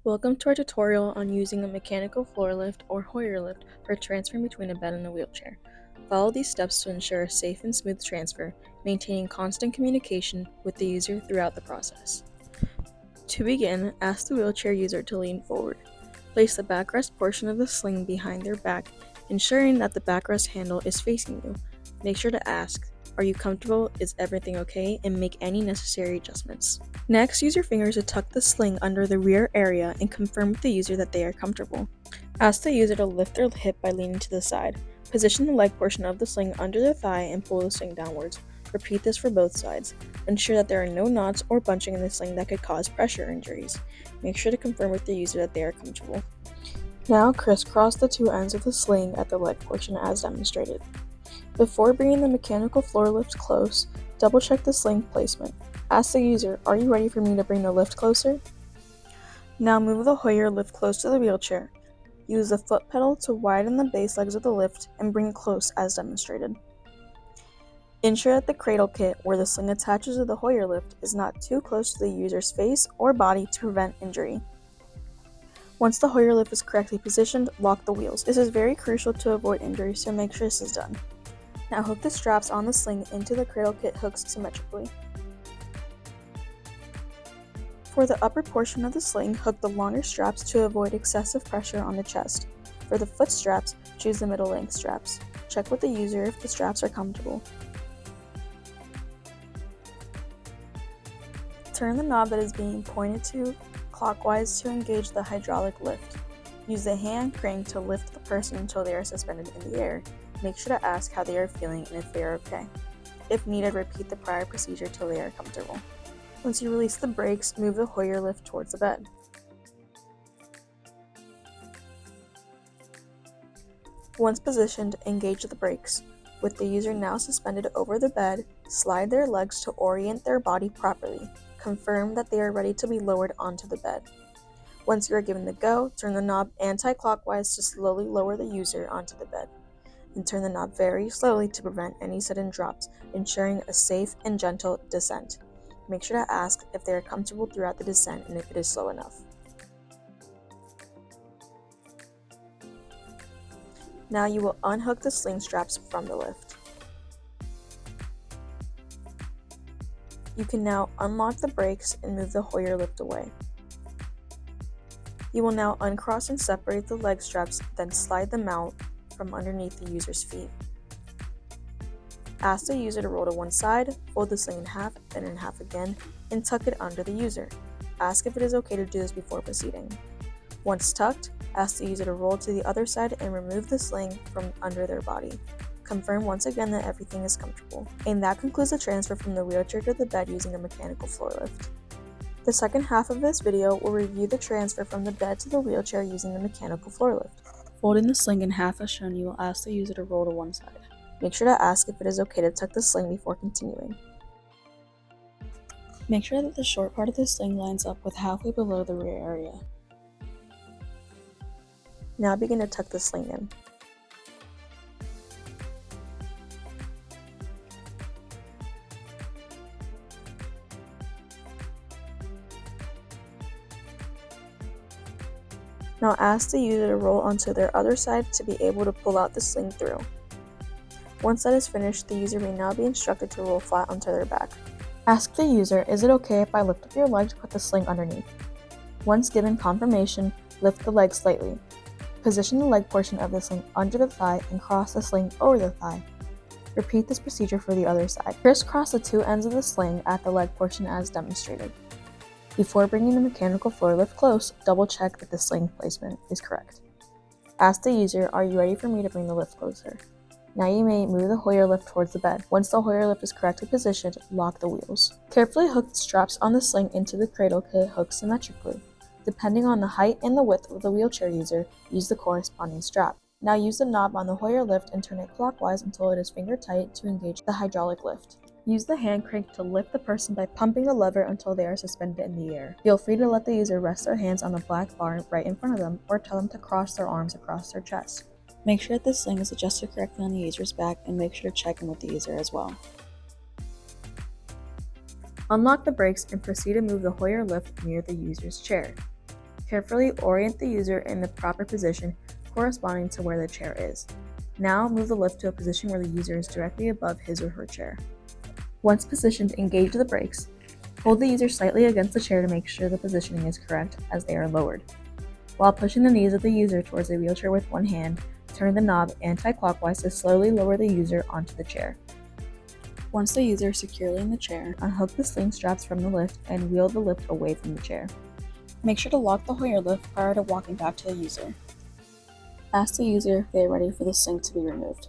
Welcome to our tutorial on using a mechanical floor lift or HERL lift for transferring between a bed and a wheelchair. Follow these steps to ensure a safe and smooth transfer, maintaining constant communication with the user throughout the process. To begin, ask the wheelchair user to lean forward. Place the backrest portion of the sling behind their back, ensuring that the backrest handle is facing you. Make sure to ask, "Are you comfortable? Is everything okay?" and make any necessary adjustments. Next, use your fingers to tuck the sling under the rear area and confirm with the user that they are comfortable. Ask the user to lift their hip by leaning to the side. Position the leg portion of the sling under their thigh and pull the sling downwards. Repeat this for both sides. Ensure that there are no knots or bunching in the sling that could cause pressure injuries. Make sure to confirm with the user that they are comfortable. Now crisscross the two ends of the sling at the leg portion as demonstrated. Before bringing the mechanical floor lift close, double check the sling placement. Ask the user, "Are you ready for me to bring the lift closer?" Now move the HERL lift close to the wheelchair. Use the foot pedal to widen the base legs of the lift and bring it close as demonstrated. Ensure that the cradle kit, where the sling attaches to the HERL lift, is not too close to the user's face or body to prevent injury. Once the HERL lift is correctly positioned, lock the wheels. This is very crucial to avoid injury, so make sure this is done. Now hook the straps on the sling into the cradle kit hooks symmetrically. For the upper portion of the sling, hook the longer straps to avoid excessive pressure on the chest. For the foot straps, choose the middle length straps. Check with the user if the straps are comfortable. Turn the knob that is being pointed to clockwise to engage the hydraulic lift. Use the hand crank to lift the person until they are suspended in the air. Make sure to ask how they are feeling and if they are okay. If needed, repeat the prior procedure till they are comfortable. Once you release the brakes, move the HERL lift towards the bed. Once positioned, engage the brakes. With the user now suspended over the bed, slide their legs to orient their body properly. Confirm that they are ready to be lowered onto the bed. Once you are given the go, turn the knob anti-clockwise to slowly lower the user onto the bed. And turn the knob very slowly to prevent any sudden drops, ensuring a safe and gentle descent. Make sure to ask if they are comfortable throughout the descent and if it is slow enough. Now you will unhook the sling straps from the lift. You can now unlock the brakes and move the HERL lift away. You will now uncross and separate the leg straps, then slide them out from underneath the user's feet. Ask the user to roll to one side, fold the sling in half, then in half again, and tuck it under the user. Ask if it is okay to do this before proceeding. Once tucked, ask the user to roll to the other side and remove the sling from under their body. Confirm once again that everything is comfortable. And that concludes the transfer from the wheelchair to the bed using a mechanical floor lift. The second half of this video will review the transfer from the bed to the wheelchair using the mechanical floor lift. Folding the sling in half as shown, you will ask the user to roll to one side. Make sure to ask if it is okay to tuck the sling before continuing. Make sure that the short part of the sling lines up with halfway below the rear area. Now begin to tuck the sling in. Now ask the user to roll onto their other side to be able to pull out the sling through. Once that is finished, the user may now be instructed to roll flat onto their back. Ask the user, "Is it okay if I lift up your leg to put the sling underneath?" Once given confirmation, lift the leg slightly. Position the leg portion of the sling under the thigh and cross the sling over the thigh. Repeat this procedure for the other side. Crisscross the two ends of the sling at the leg portion as demonstrated. Before bringing the mechanical floor lift close, double check that the sling placement is correct. Ask the user, "Are you ready for me to bring the lift closer?" Now you may move the HERL lift towards the bed. Once the HERL lift is correctly positioned, lock the wheels. Carefully hook the straps on the sling into the cradle kit hooks symmetrically. Depending on the height and the width of the wheelchair user, use the corresponding strap. Now use the knob on the HERL lift and turn it clockwise until it is finger tight to engage the hydraulic lift. Use the hand crank to lift the person by pumping the lever until they are suspended in the air. Feel free to let the user rest their hands on the black bar right in front of them or tell them to cross their arms across their chest. Make sure that the sling is adjusted correctly on the user's back and make sure to check in with the user as well. Unlock the brakes and proceed to move the HERL lift near the user's chair. Carefully orient the user in the proper position corresponding to where the chair is. Now move the lift to a position where the user is directly above his or her chair. Once positioned, engage the brakes. Hold the user slightly against the chair to make sure the positioning is correct as they are lowered. While pushing the knees of the user towards the wheelchair with one hand, turn the knob anti-clockwise to slowly lower the user onto the chair. Once the user is securely in the chair, unhook the sling straps from the lift and wheel the lift away from the chair. Make sure to lock the Hoyer lift prior to walking back to the user. Ask the user if they are ready for the sling to be removed.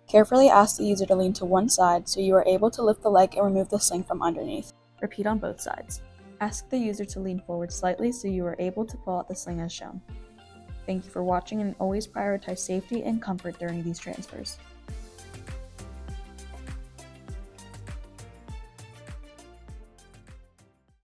Carefully ask the user to lean to one side so you are able to lift the leg and remove the sling from underneath. Repeat on both sides. Ask the user to lean forward slightly so you are able to pull out the sling as shown. Thank you for watching, and always prioritize safety and comfort during these transfers.